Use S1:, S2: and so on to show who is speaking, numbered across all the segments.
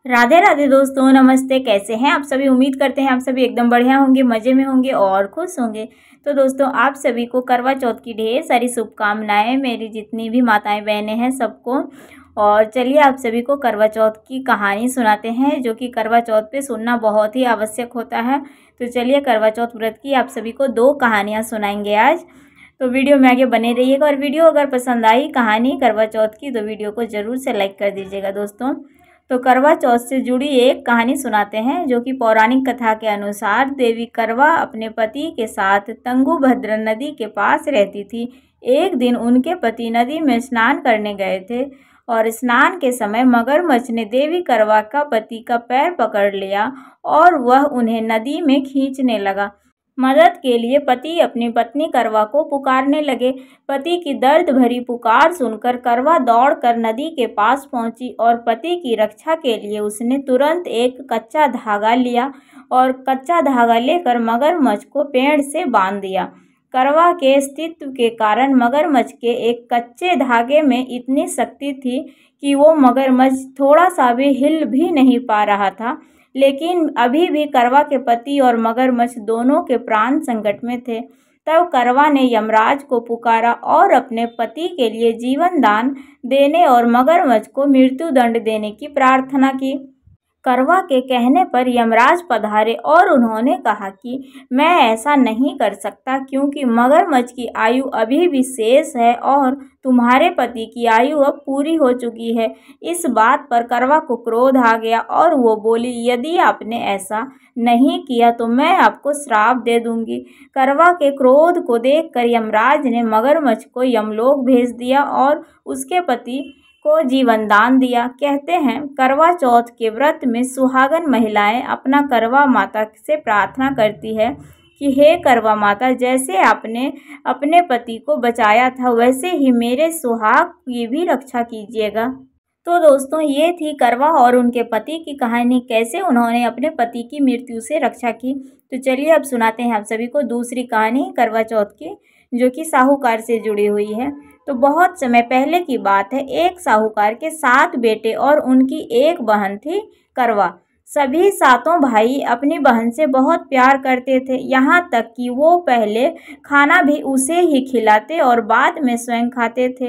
S1: राधे राधे दोस्तों, नमस्ते। कैसे हैं आप सभी? उम्मीद करते हैं आप सभी एकदम बढ़िया होंगे, मज़े में होंगे और खुश होंगे। तो दोस्तों, आप सभी को करवा चौथ की ढेर सारी शुभकामनाएं, मेरी जितनी भी माताएं बहनें हैं सबको। और चलिए आप सभी को करवा चौथ की कहानी सुनाते हैं, जो कि करवा चौथ पे सुनना बहुत ही आवश्यक होता है। तो चलिए करवा चौथ व्रत की आप सभी को 2 कहानियाँ सुनाएंगे आज। तो वीडियो में आगे बने रहिएगा, और वीडियो अगर पसंद आई कहानी करवा चौथ की तो वीडियो को ज़रूर से लाइक कर दीजिएगा दोस्तों। तो करवा चौथ से जुड़ी एक कहानी सुनाते हैं, जो कि पौराणिक कथा के अनुसार देवी करवा अपने पति के साथ तुंगभद्रा नदी के पास रहती थी। एक दिन उनके पति नदी में स्नान करने गए थे, और स्नान के समय मगरमच्छ ने देवी करवा का पति का पैर पकड़ लिया और वह उन्हें नदी में खींचने लगा। मदद के लिए पति अपनी पत्नी करवा को पुकारने लगे। पति की दर्द भरी पुकार सुनकर करवा दौड़कर नदी के पास पहुंची, और पति की रक्षा के लिए उसने तुरंत एक कच्चा धागा लिया और कच्चा धागा लेकर मगरमच्छ को पेड़ से बांध दिया। करवा के अस्तित्व के कारण मगरमच्छ के एक कच्चे धागे में इतनी शक्ति थी कि वो मगरमच्छ थोड़ा सा भी हिल भी नहीं पा रहा था। लेकिन अभी भी करवा के पति और मगरमच्छ दोनों के प्राण संकट में थे। तब करवा ने यमराज को पुकारा और अपने पति के लिए जीवन दान देने और मगरमच्छ को मृत्यु दंड देने की प्रार्थना की। करवा के कहने पर यमराज पधारे और उन्होंने कहा कि मैं ऐसा नहीं कर सकता, क्योंकि मगरमच्छ की आयु अभी भी शेष है और तुम्हारे पति की आयु अब पूरी हो चुकी है। इस बात पर करवा को क्रोध आ गया और वो बोली, यदि आपने ऐसा नहीं किया तो मैं आपको श्राप दे दूंगी। करवा के क्रोध को देखकर यमराज ने मगरमच्छ को यमलोक भेज दिया और उसके पति को जीवन दान दिया। कहते हैं करवा चौथ के व्रत में सुहागन महिलाएं अपना करवा माता से प्रार्थना करती है कि हे करवा माता, जैसे आपने अपने पति को बचाया था वैसे ही मेरे सुहाग की भी रक्षा कीजिएगा। तो दोस्तों, ये थी करवा और उनके पति की कहानी, कैसे उन्होंने अपने पति की मृत्यु से रक्षा की। तो चलिए अब सुनाते हैं आप सभी को दूसरी कहानी करवा चौथ की, जो कि साहूकार से जुड़ी हुई है। तो बहुत समय पहले की बात है। एक साहूकार के 7 बेटे और उनकी एक बहन थी करवा। सभी 7 भाई अपनी बहन से बहुत प्यार करते थे, यहाँ तक कि वो पहले खाना भी उसे ही खिलाते और बाद में स्वयं खाते थे।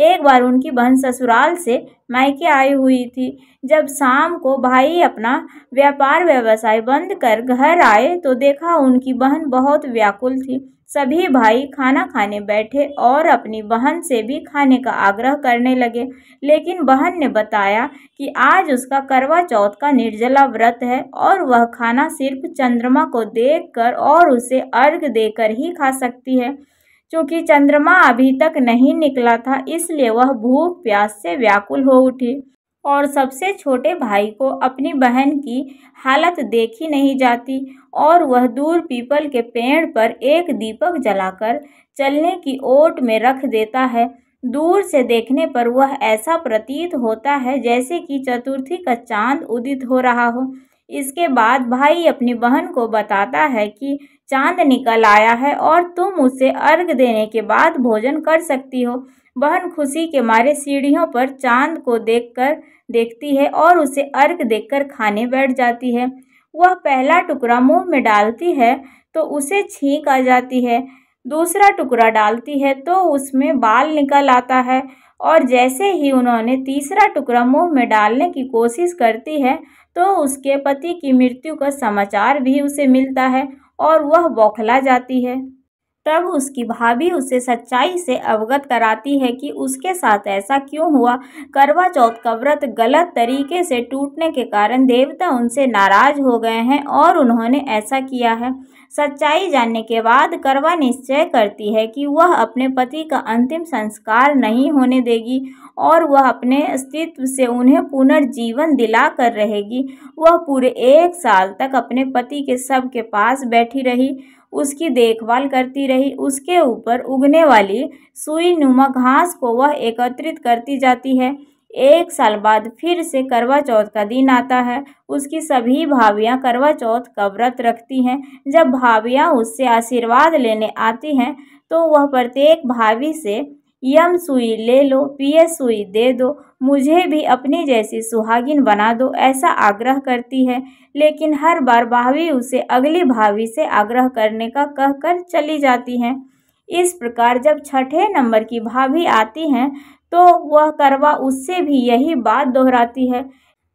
S1: एक बार उनकी बहन ससुराल से मायके आई हुई थी। जब शाम को भाई अपना व्यापार व्यवसाय बंद कर घर आए तो देखा उनकी बहन बहुत व्याकुल थी। सभी भाई खाना खाने बैठे और अपनी बहन से भी खाने का आग्रह करने लगे, लेकिन बहन ने बताया कि आज उसका करवा चौथ का निर्जला व्रत है और वह खाना सिर्फ चंद्रमा को देखकर और उसे अर्घ देकर ही खा सकती है। चूँकि चंद्रमा अभी तक नहीं निकला था, इसलिए वह भूख प्यास से व्याकुल हो उठी। और सबसे छोटे भाई को अपनी बहन की हालत देखी नहीं जाती, और वह दूर पीपल के पेड़ पर एक दीपक जलाकर चलने की ओट में रख देता है। दूर से देखने पर वह ऐसा प्रतीत होता है जैसे कि चतुर्थी का चांद उदित हो रहा हो। इसके बाद भाई अपनी बहन को बताता है कि चांद निकल आया है और तुम उसे अर्घ देने के बाद भोजन कर सकती हो। बहन खुशी के मारे सीढ़ियों पर चांद को देखती है और उसे अर्घ देकर खाने बैठ जाती है। वह पहला टुकड़ा मुंह में डालती है तो उसे छींक आ जाती है। दूसरा टुकड़ा डालती है तो उसमें बाल निकल आता है, और जैसे ही उन्होंने तीसरा टुकड़ा मुंह में डालने की कोशिश करती है तो उसके पति की मृत्यु का समाचार भी उसे मिलता है और वह बौखला जाती है। तब उसकी भाभी उसे सच्चाई से अवगत कराती है कि उसके साथ ऐसा क्यों हुआ। करवा चौथ का व्रत गलत तरीके से टूटने के कारण देवता उनसे नाराज हो गए हैं और उन्होंने ऐसा किया है। सच्चाई जानने के बाद करवा निश्चय करती है कि वह अपने पति का अंतिम संस्कार नहीं होने देगी और वह अपने अस्तित्व से उन्हें पुनर्जीवन दिला कर रहेगी। वह पूरे 1 साल तक अपने पति के शव के पास बैठी रही, उसकी देखभाल करती रही। उसके ऊपर उगने वाली सुई नुमा घास को वह एकत्रित करती जाती है। 1 साल बाद फिर से करवा चौथ का दिन आता है। उसकी सभी भाभियां करवा चौथ का व्रत रखती हैं। जब भाभियां उससे आशीर्वाद लेने आती हैं तो वह प्रत्येक भाभी से यम सुई ले लो, पीएस सुई दे दो, मुझे भी अपनी जैसी सुहागिन बना दो, ऐसा आग्रह करती है। लेकिन हर बार भाभी उसे अगली भाभी से आग्रह करने का कहकर चली जाती हैं। इस प्रकार जब छठे नंबर की भाभी आती हैं तो वह करवा उससे भी यही बात दोहराती है।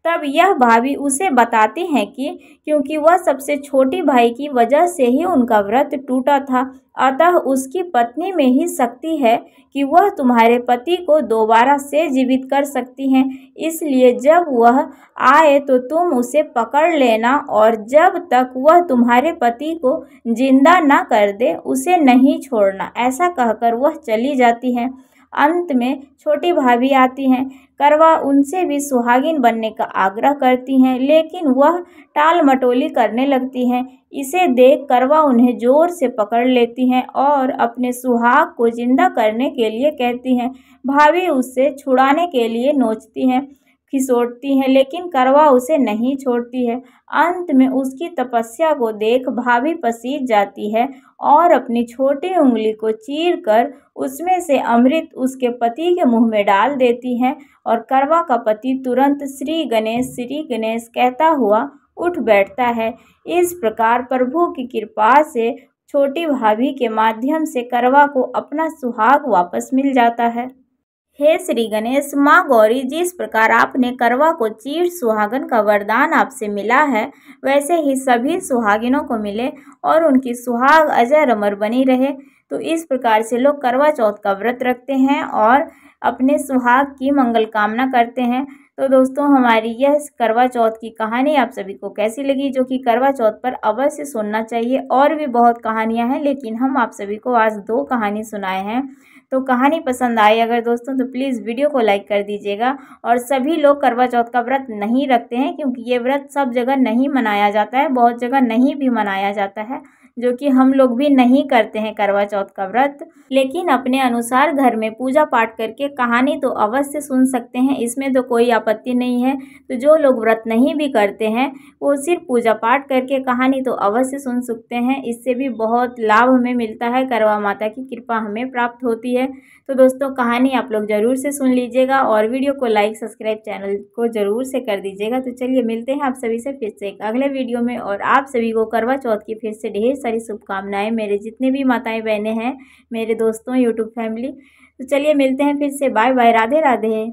S1: तब यह भाभी उसे बताती हैं कि क्योंकि वह सबसे छोटी भाई की वजह से ही उनका व्रत टूटा था, अतः उसकी पत्नी में ही शक्ति है कि वह तुम्हारे पति को दोबारा से जीवित कर सकती हैं। इसलिए जब वह आए तो तुम उसे पकड़ लेना और जब तक वह तुम्हारे पति को जिंदा न कर दे उसे नहीं छोड़ना। ऐसा कहकर वह चली जाती है। अंत में छोटी भाभी आती हैं। करवा उनसे भी सुहागिन बनने का आग्रह करती हैं, लेकिन वह टाल मटोली करने लगती हैं। इसे देख करवा उन्हें जोर से पकड़ लेती हैं और अपने सुहाग को जिंदा करने के लिए कहती हैं। भाभी उससे छुड़ाने के लिए नोचती हैं, खिसोटती हैं, लेकिन करवा उसे नहीं छोड़ती है। अंत में उसकी तपस्या को देख भाभी पसीज जाती है और अपनी छोटी उंगली को चीरकर उसमें से अमृत उसके पति के मुंह में डाल देती हैं और करवा का पति तुरंत श्री गणेश कहता हुआ उठ बैठता है। इस प्रकार प्रभु की कृपा से छोटी भाभी के माध्यम से करवा को अपना सुहाग वापस मिल जाता है। हे श्री गणेश, माँ गौरी, जिस प्रकार आपने करवा को चीर सुहागन का वरदान आपसे मिला है, वैसे ही सभी सुहागिनों को मिले और उनकी सुहाग अजर अमर बनी रहे। तो इस प्रकार से लोग करवा चौथ का व्रत रखते हैं और अपने सुहाग की मंगल कामना करते हैं। तो दोस्तों, हमारी यह करवा चौथ की कहानी आप सभी को कैसी लगी, जो कि करवा चौथ पर अवश्य सुनना चाहिए। और भी बहुत कहानियाँ हैं, लेकिन हम आप सभी को आज 2 कहानी सुनाए हैं। तो कहानी पसंद आई अगर दोस्तों तो प्लीज़ वीडियो को लाइक कर दीजिएगा। और सभी लोग करवा चौथ का व्रत नहीं रखते हैं, क्योंकि ये व्रत सब जगह नहीं मनाया जाता है, बहुत जगह नहीं भी मनाया जाता है, जो कि हम लोग भी नहीं करते हैं करवा चौथ का व्रत। लेकिन अपने अनुसार घर में पूजा पाठ करके कहानी तो अवश्य सुन सकते हैं, इसमें तो कोई आपत्ति नहीं है। तो जो लोग व्रत नहीं भी करते हैं वो सिर्फ पूजा पाठ करके कहानी तो अवश्य सुन सकते हैं। इससे भी बहुत लाभ हमें मिलता है, करवा माता की कृपा हमें प्राप्त होती है। तो दोस्तों, कहानी आप लोग ज़रूर से सुन लीजिएगा और वीडियो को लाइक सब्सक्राइब चैनल को ज़रूर से कर दीजिएगा। तो चलिए मिलते हैं आप सभी से फिर से एक अगले वीडियो में। और आप सभी को करवा चौथ की फिर से ढेर सारी शुभकामनाएं, मेरे जितने भी माताएं बहनें हैं, मेरे दोस्तों, यूट्यूब फैमिली। तो चलिए मिलते हैं फिर से। Bye bye, Radhe Radhe.